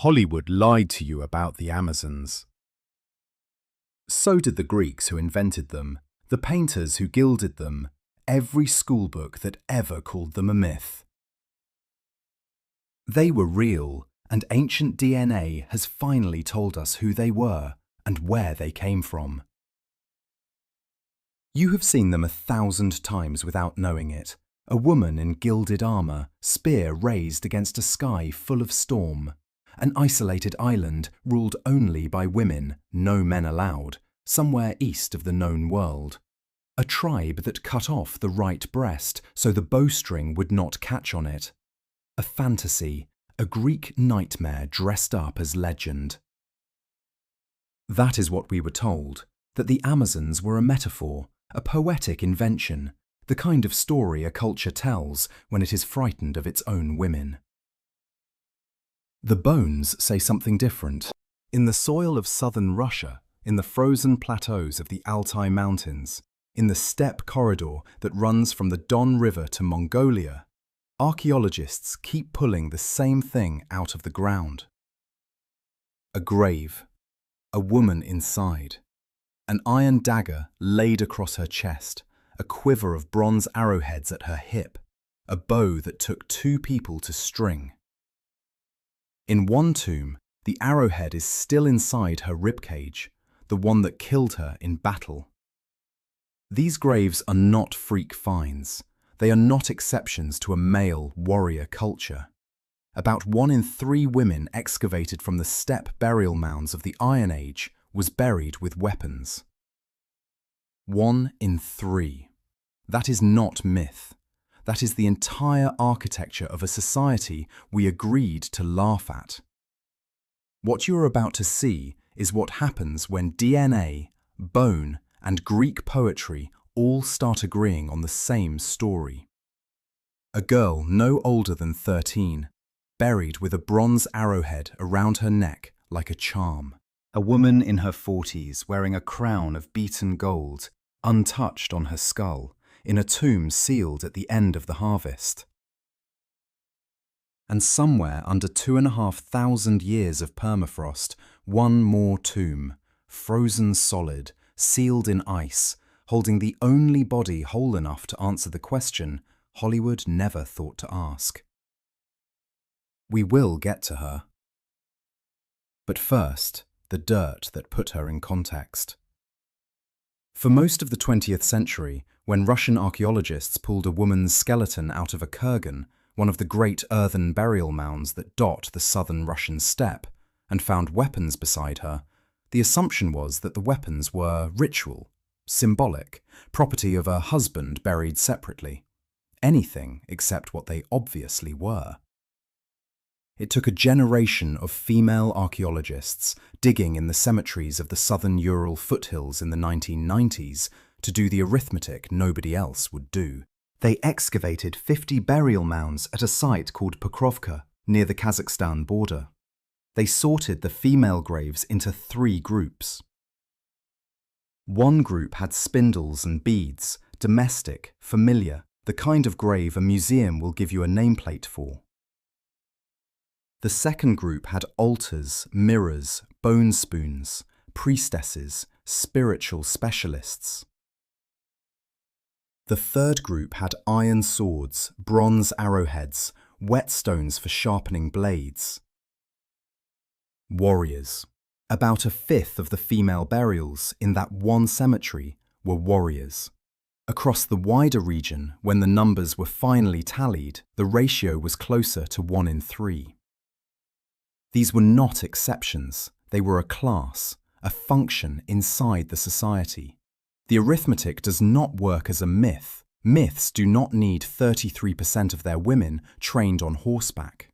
Hollywood lied to you about the Amazons. So did the Greeks who invented them, the painters who gilded them, every schoolbook that ever called them a myth. They were real, and ancient DNA has finally told us who they were and where they came from. You have seen them 1,000 times without knowing it. A woman in gilded armour, spear raised against a sky full of storm. An isolated island ruled only by women, no men allowed, somewhere east of the known world. A tribe that cut off the right breast so the bowstring would not catch on it. A fantasy, a Greek nightmare dressed up as legend. That is what we were told, that the Amazons were a metaphor, a poetic invention, the kind of story a culture tells when it is frightened of its own women. The bones say something different. In the soil of southern Russia, in the frozen plateaus of the Altai Mountains, in the steppe corridor that runs from the Don River to Mongolia, archaeologists keep pulling the same thing out of the ground. A grave, a woman inside, an iron dagger laid across her chest, a quiver of bronze arrowheads at her hip, a bow that took 2 people to string. In one tomb, the arrowhead is still inside her ribcage, the one that killed her in battle. These graves are not freak finds. They are not exceptions to a male warrior culture. About 1 in 3 women excavated from the steppe burial mounds of the Iron Age was buried with weapons. 1 in 3. That is not myth. That is the entire architecture of a society we agreed to laugh at. What you are about to see is what happens when DNA, bone, and Greek poetry all start agreeing on the same story. A girl no older than 13, buried with a bronze arrowhead around her neck like a charm. A woman in her 40s wearing a crown of beaten gold, untouched on her skull, in a tomb sealed at the end of the harvest. And somewhere under 2,500 years of permafrost, one more tomb, frozen solid, sealed in ice, holding the only body whole enough to answer the question Hollywood never thought to ask. We will get to her. But first, the dirt that put her in context. For most of the 20th century, when Russian archaeologists pulled a woman's skeleton out of a kurgan, one of the great earthen burial mounds that dot the southern Russian steppe, and found weapons beside her, the assumption was that the weapons were ritual, symbolic, property of a husband buried separately. Anything except what they obviously were. It took a generation of female archaeologists digging in the cemeteries of the southern Ural foothills in the 1990s to do the arithmetic nobody else would do. They excavated 50 burial mounds at a site called Pokrovka, near the Kazakhstan border. They sorted the female graves into 3 groups. One group had spindles and beads, domestic, familiar, the kind of grave a museum will give you a nameplate for. The second group had altars, mirrors, bone spoons, priestesses, spiritual specialists. The third group had iron swords, bronze arrowheads, whetstones for sharpening blades. Warriors. About 1/5 of the female burials in that one cemetery were warriors. Across the wider region, when the numbers were finally tallied, the ratio was closer to 1 in 3. These were not exceptions. They were a class, a function inside the society. The arithmetic does not work as a myth. Myths do not need 33% of their women trained on horseback.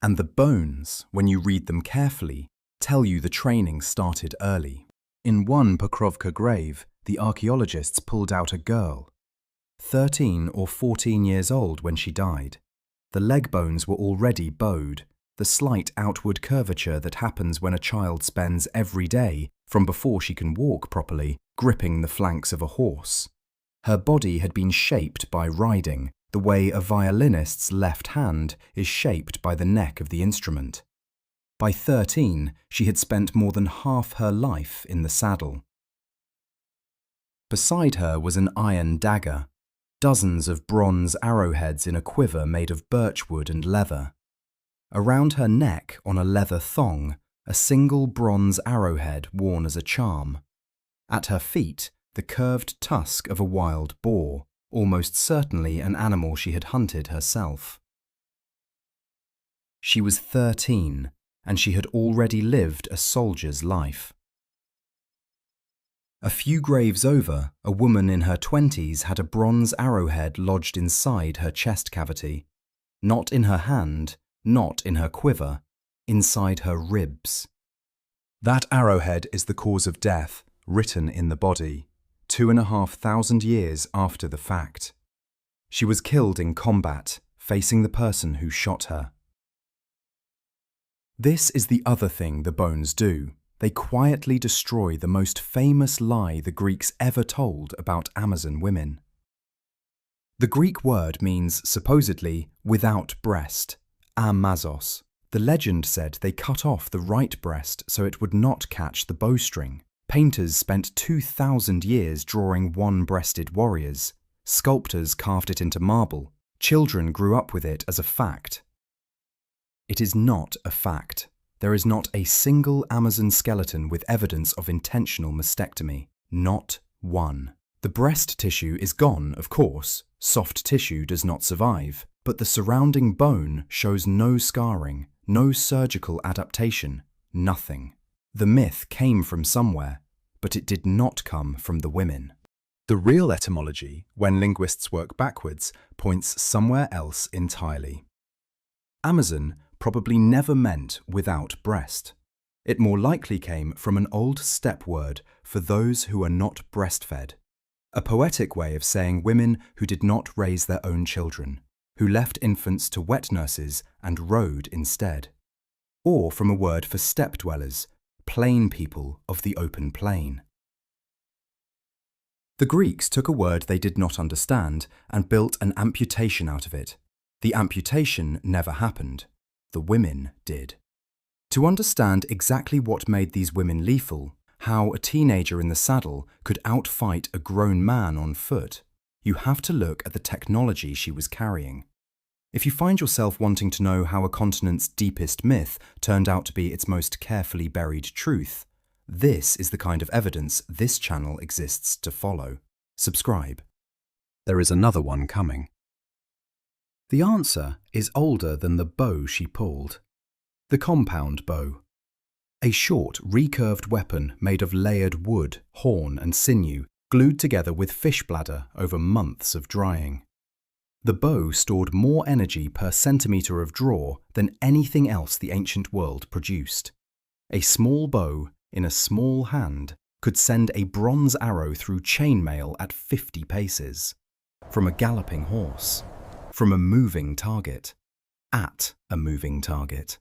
And the bones, when you read them carefully, tell you the training started early. In one Pokrovka grave, the archaeologists pulled out a girl, 13 or 14 years old when she died. The leg bones were already bowed, the slight outward curvature that happens when a child spends every day, from before she can walk properly, gripping the flanks of a horse. Her body had been shaped by riding, the way a violinist's left hand is shaped by the neck of the instrument. By 13, she had spent more than half her life in the saddle. Beside her was an iron dagger, dozens of bronze arrowheads in a quiver made of birchwood and leather. Around her neck, on a leather thong, a single bronze arrowhead worn as a charm. At her feet, the curved tusk of a wild boar, almost certainly an animal she had hunted herself. She was 13, and she had already lived a soldier's life. A few graves over, a woman in her 20s had a bronze arrowhead lodged inside her chest cavity. Not in her hand, not in her quiver, inside her ribs. That arrowhead is the cause of death, written in the body, 2,500 years after the fact. She was killed in combat, facing the person who shot her. This is the other thing the bones do. They quietly destroy the most famous lie the Greeks ever told about Amazon women. The Greek word means, supposedly, without breast, amazos. The legend said they cut off the right breast so it would not catch the bowstring. Painters spent 2,000 years drawing one-breasted warriors. Sculptors carved it into marble. Children grew up with it as a fact. It is not a fact. There is not a single Amazon skeleton with evidence of intentional mastectomy. Not one. The breast tissue is gone, of course. Soft tissue does not survive. But the surrounding bone shows no scarring, no surgical adaptation, nothing. The myth came from somewhere, but it did not come from the women. The real etymology, when linguists work backwards, points somewhere else entirely. Amazon probably never meant without breast. It more likely came from an old steppe word for those who are not breastfed, a poetic way of saying women who did not raise their own children, who left infants to wet nurses and rode instead. Or from a word for steppe dwellers, plain people of the open plain. The Greeks took a word they did not understand and built an amputation out of it. The amputation never happened. The women did. To understand exactly what made these women lethal, how a teenager in the saddle could outfight a grown man on foot, you have to look at the technology she was carrying. If you find yourself wanting to know how a continent's deepest myth turned out to be its most carefully buried truth, this is the kind of evidence this channel exists to follow. Subscribe. There is another one coming. The answer is older than the bow she pulled. The compound bow. A short, recurved weapon made of layered wood, horn and sinew, glued together with fish bladder over months of drying. The bow stored more energy per centimetre of draw than anything else the ancient world produced. A small bow, in a small hand, could send a bronze arrow through chainmail at 50 paces. From a galloping horse. From a moving target. At a moving target.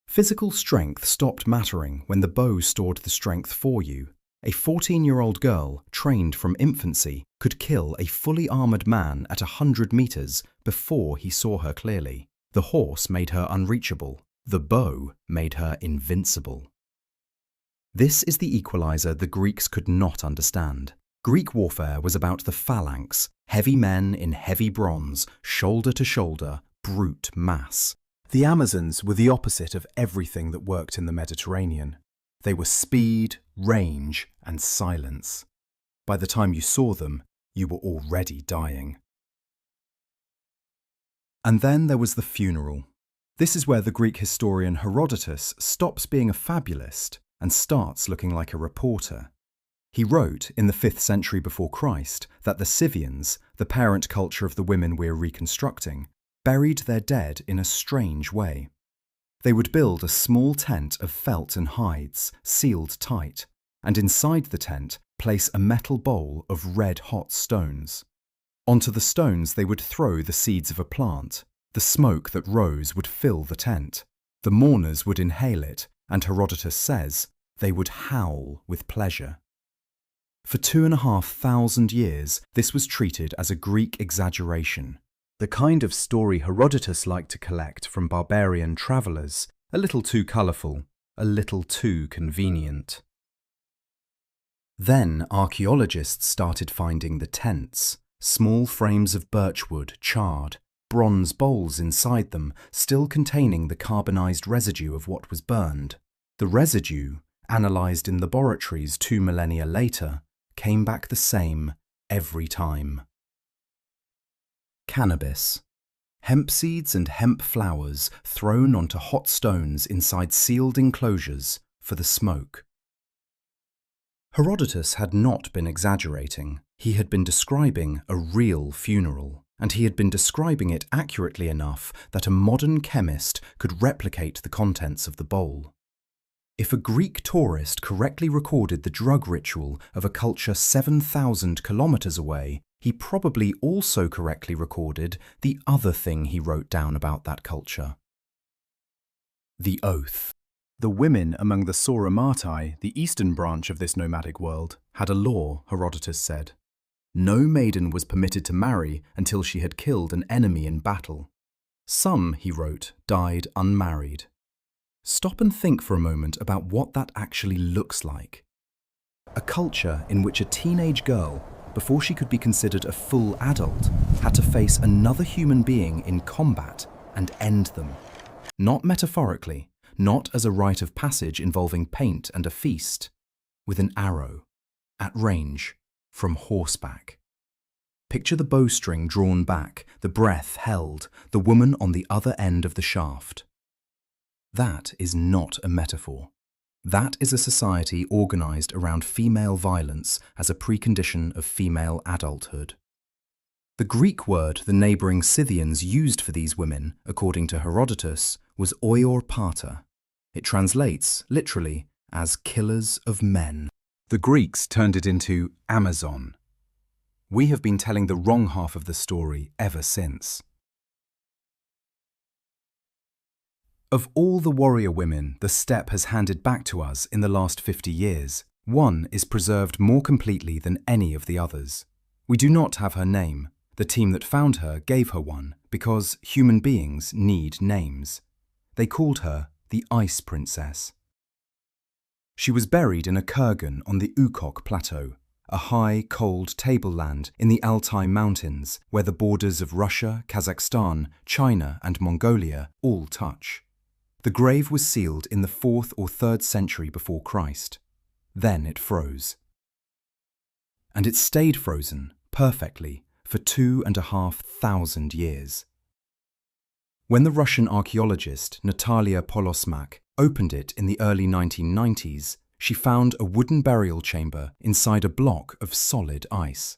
Physical strength stopped mattering when the bow stored the strength for you. A 14-year-old girl, trained from infancy, could kill a fully armoured man at 100 metres before he saw her clearly. The horse made her unreachable. The bow made her invincible. This is the equalizer the Greeks could not understand. Greek warfare was about the phalanx, heavy men in heavy bronze, shoulder to shoulder, brute mass. The Amazons were the opposite of everything that worked in the Mediterranean. They were speed, range, and silence. By the time you saw them, you were already dying. And then there was the funeral. This is where the Greek historian Herodotus stops being a fabulist and starts looking like a reporter. He wrote in the 5th century before Christ that the Scythians, the parent culture of the women we're reconstructing, buried their dead in a strange way. They would build a small tent of felt and hides, sealed tight, and inside the tent place a metal bowl of red-hot stones. Onto the stones they would throw the seeds of a plant. The smoke that rose would fill the tent. The mourners would inhale it, and Herodotus says they would howl with pleasure. For 2,500 years, this was treated as a Greek exaggeration. The kind of story Herodotus liked to collect from barbarian travellers A little too colourful, a little too convenient. Then archaeologists started finding the tents, small frames of birchwood charred, bronze bowls inside them still containing the carbonised residue of what was burned. The residue, analysed in laboratories 2 millennia later, came back the same every time. Cannabis. Hemp seeds and hemp flowers thrown onto hot stones inside sealed enclosures for the smoke. Herodotus had not been exaggerating. He had been describing a real funeral, and he had been describing it accurately enough that a modern chemist could replicate the contents of the bowl. If a Greek tourist correctly recorded the drug ritual of a culture 7,000 kilometers away, he probably also correctly recorded the other thing he wrote down about that culture. The oath. The women among the Sauromatae, the eastern branch of this nomadic world, had a law, Herodotus said. No maiden was permitted to marry until she had killed an enemy in battle. Some, he wrote, died unmarried. Stop and think for a moment about what that actually looks like. A culture in which a teenage girl, before she could be considered a full adult, had to face another human being in combat and end them. Not metaphorically, not as a rite of passage involving paint and a feast, with an arrow, at range, from horseback. Picture the bowstring drawn back, the breath held, the woman on the other end of the shaft. That is not a metaphor. That is a society organised around female violence as a precondition of female adulthood. The Greek word the neighbouring Scythians used for these women, according to Herodotus, was oior pater. It translates, literally, as killers of men. The Greeks turned it into Amazon. We have been telling the wrong half of the story ever since. Of all the warrior women the steppe has handed back to us in the last 50 years, one is preserved more completely than any of the others. We do not have her name. The team that found her gave her one because human beings need names. They called her the Ice Princess. She was buried in a kurgan on the Ukok Plateau, a high, cold tableland in the Altai Mountains where the borders of Russia, Kazakhstan, China and Mongolia all touch. The grave was sealed in the 4th or 3rd century before Christ. Then it froze. And it stayed frozen, perfectly, for 2,500 years. When the Russian archaeologist Natalia Polosmak opened it in the early 1990s, she found a wooden burial chamber inside a block of solid ice.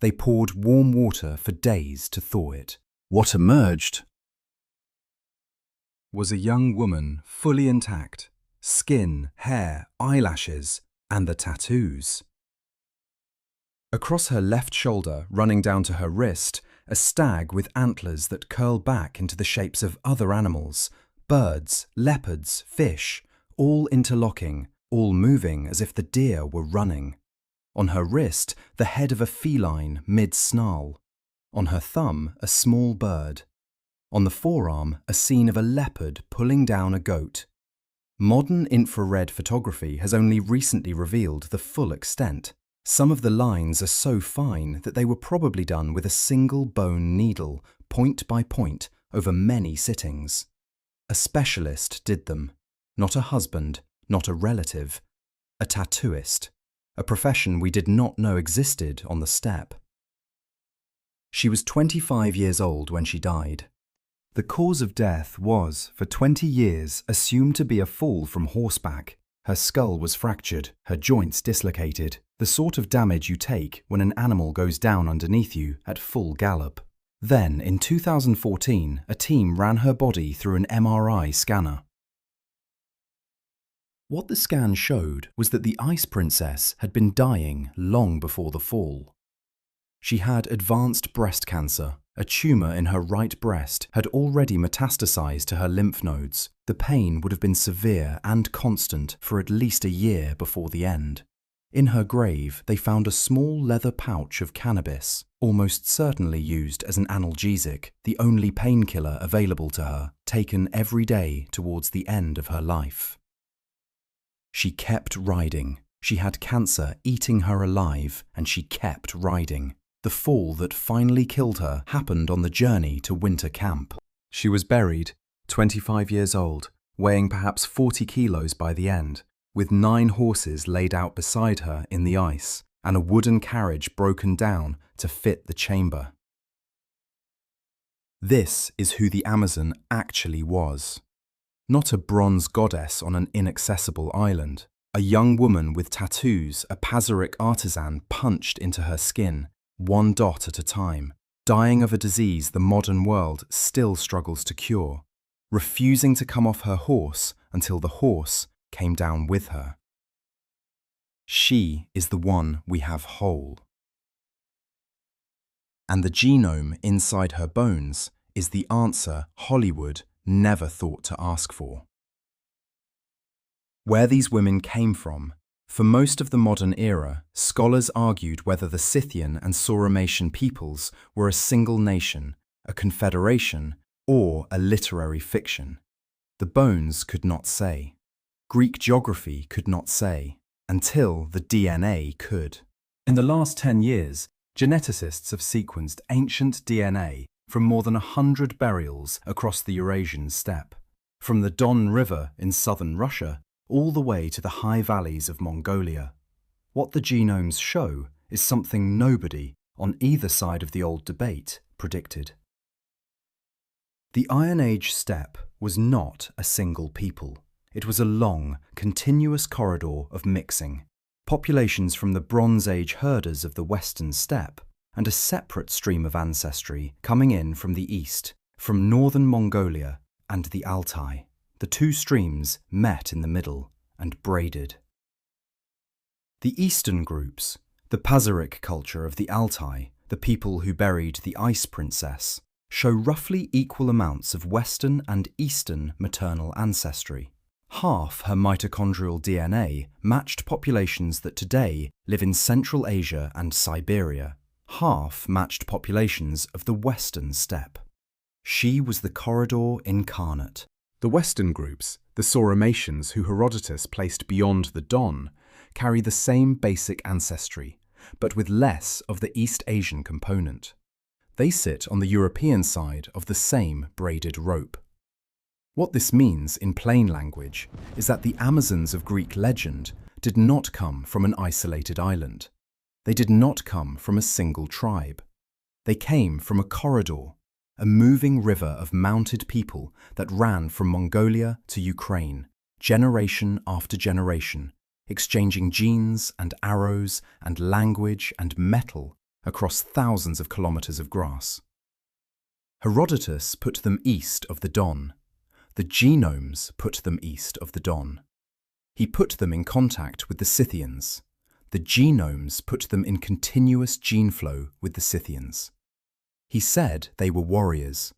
They poured warm water for days to thaw it. What emerged was a young woman fully intact, skin, hair, eyelashes, and the tattoos. Across her left shoulder, running down to her wrist, a stag with antlers that curl back into the shapes of other animals, birds, leopards, fish, all interlocking, all moving as if the deer were running. On her wrist, the head of a feline mid-snarl. On her thumb, a small bird. On the forearm, a scene of a leopard pulling down a goat. Modern infrared photography has only recently revealed the full extent. Some of the lines are so fine that they were probably done with a single bone needle, point by point, over many sittings. A specialist did them, not a husband, not a relative, a tattooist, a profession we did not know existed on the steppe. She was 25 years old when she died. The cause of death was, for 20 years, assumed to be a fall from horseback. Her skull was fractured, her joints dislocated, the sort of damage you take when an animal goes down underneath you at full gallop. Then, in 2014, a team ran her body through an MRI scanner. What the scan showed was that the Ice Princess had been dying long before the fall. She had advanced breast cancer. A tumour in her right breast had already metastasized to her lymph nodes. The pain would have been severe and constant for at least a year before the end. In her grave, they found a small leather pouch of cannabis, almost certainly used as an analgesic, the only painkiller available to her, taken every day towards the end of her life. She kept riding. She had cancer eating her alive, and she kept riding. The fall that finally killed her happened on the journey to winter camp. She was buried, 25 years old, weighing perhaps 40 kilos by the end, with 9 horses laid out beside her in the ice, and a wooden carriage broken down to fit the chamber. This is who the Amazon actually was. Not a bronze goddess on an inaccessible island. A young woman with tattoos a Pazaric artisan punched into her skin, one dot at a time, dying of a disease the modern world still struggles to cure, refusing to come off her horse until the horse came down with her. She is the one we have whole. And the genome inside her bones is the answer Hollywood never thought to ask for. Where these women came from, for most of the modern era, scholars argued whether the Scythian and Sauramatian peoples were a single nation, a confederation, or a literary fiction. The bones could not say. Greek geography could not say, until the DNA could. In the last 10 years, geneticists have sequenced ancient DNA from more than 100 burials across the Eurasian steppe, from the Don River in southern Russia all the way to the high valleys of Mongolia. What the genomes show is something nobody, on either side of the old debate, predicted. The Iron Age steppe was not a single people. It was a long, continuous corridor of mixing, populations from the Bronze Age herders of the western steppe, and a separate stream of ancestry coming in from the east, from northern Mongolia and the Altai. The two streams met in the middle and braided. The eastern groups, the Pazaric culture of the Altai, the people who buried the Ice Princess, show roughly equal amounts of western and eastern maternal ancestry. Half her mitochondrial DNA matched populations that today live in Central Asia and Siberia. Half matched populations of the western steppe. She was the corridor incarnate. The western groups, the Sauramatians who Herodotus placed beyond the Don, carry the same basic ancestry, but with less of the East Asian component. They sit on the European side of the same braided rope. What this means in plain language is that the Amazons of Greek legend did not come from an isolated island. They did not come from a single tribe. They came from a corridor, a moving river of mounted people that ran from Mongolia to Ukraine, generation after generation, exchanging genes and arrows and language and metal across thousands of kilometers of grass. Herodotus put them east of the Don. The genomes put them east of the Don. He put them in contact with the Scythians. The genomes put them in continuous gene flow with the Scythians. He said they were warriors.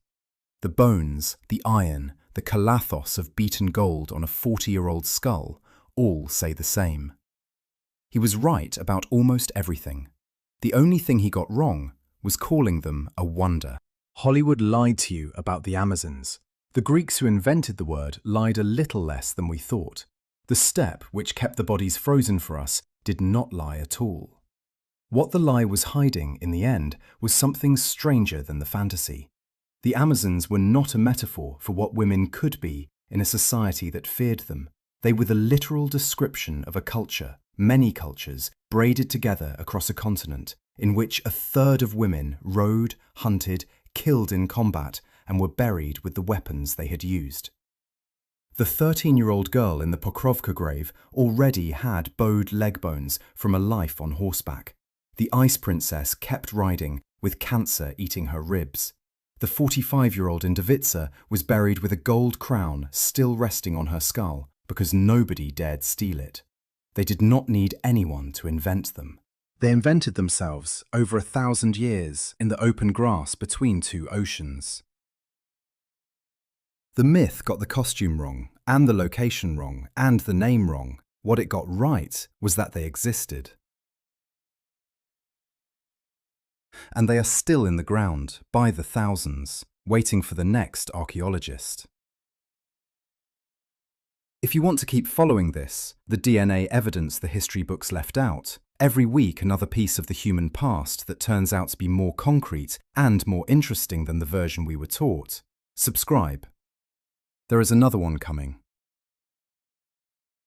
The bones, the iron, the calathos of beaten gold on a 40-year-old skull all say the same. He was right about almost everything. The only thing he got wrong was calling them a wonder. Hollywood lied to you about the Amazons. The Greeks who invented the word lied a little less than we thought. The steppe, which kept the bodies frozen for us, did not lie at all. What the lie was hiding, in the end, was something stranger than the fantasy. The Amazons were not a metaphor for what women could be in a society that feared them. They were the literal description of a culture, many cultures, braided together across a continent, in which a third of women rode, hunted, killed in combat, and were buried with the weapons they had used. The 13-year-old girl in the Pokrovka grave already had bowed leg bones from a life on horseback. The Ice Princess kept riding, with cancer eating her ribs. The 45-year-old in Devitsa was buried with a gold crown still resting on her skull because nobody dared steal it. They did not need anyone to invent them. They invented themselves over 1,000 years in the open grass between two oceans. The myth got the costume wrong, and the location wrong, and the name wrong. What it got right was that they existed. And they are still in the ground, by the thousands, waiting for the next archaeologist. If you want to keep following this, the DNA evidence the history books left out, every week another piece of the human past that turns out to be more concrete and more interesting than the version we were taught, subscribe. There is another one coming.